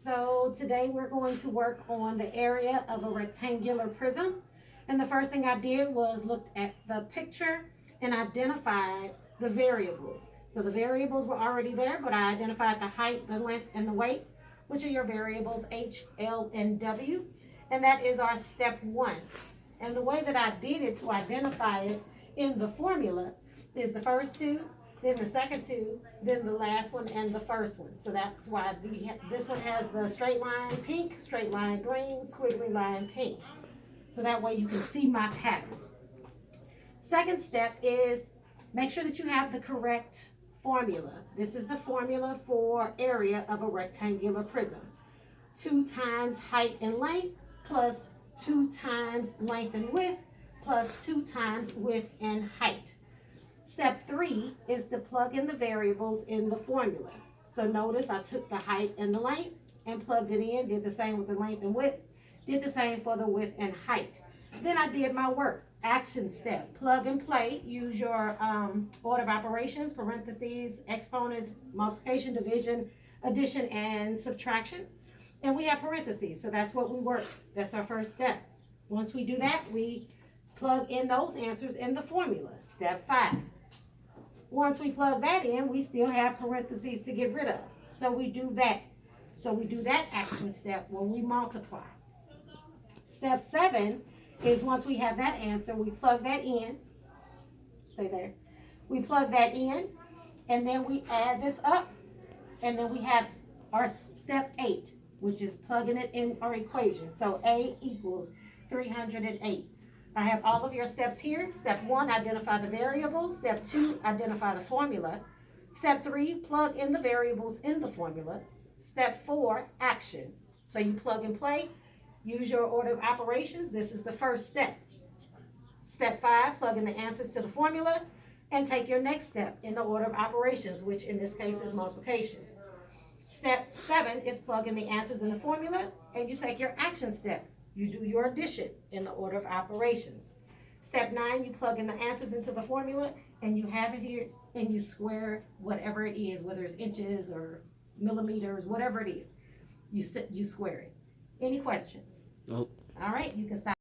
So today we're going to work on the area of a rectangular prism. And the first thing I did was looked at the picture and identified the variables. So the variables were already there, but I identified the height, the length, and the weight, which are your variables H, L, and W. And that is our step one. And the way that I did it to identify it in the formula is the first two, then the second two, then the last one, and the first one. So that's why this one has the straight line pink, straight line green, squiggly line pink. So that way you can see my pattern. Second step is make sure that you have the correct formula. This is the formula for area of a rectangular prism. 2 times height and length plus 2 times length and width plus 2 times width and height. Step 3 is to plug in the variables in the formula. So notice I took the height and the length and plugged it in, did the same with the length and width, did the same for the width and height. Then I did my work. Action step, plug and play, use your order of operations, parentheses, exponents, multiplication, division, addition, and subtraction. And we have parentheses, so that's what we work. That's our first step. Once we do that, we plug in those answers in the formula. Step 5. Once we plug that in, we still have parentheses to get rid of. So we do that. So we do that action step when we multiply. Step 7 is once we have that answer, we plug that in. Stay there. We plug that in, and then we add this up, and then we have our step 8, which is plugging it in our equation. So A equals 308. I have all of your steps here. Step 1, identify the variables. Step 2, identify the formula. Step 3, plug in the variables in the formula. Step 4, action. So you plug and play. Use your order of operations. This is the first step. Step 5, plug in the answers to the formula and take your next step in the order of operations, which in this case is multiplication. Step 7 is plug in the answers in the formula and you take your action step. You do your addition in the order of operations. Step 9, you plug in the answers into the formula and you have it here and you square whatever it is, whether it's inches or millimeters, whatever it is. You square it. Any questions? Nope. All right, you can stop.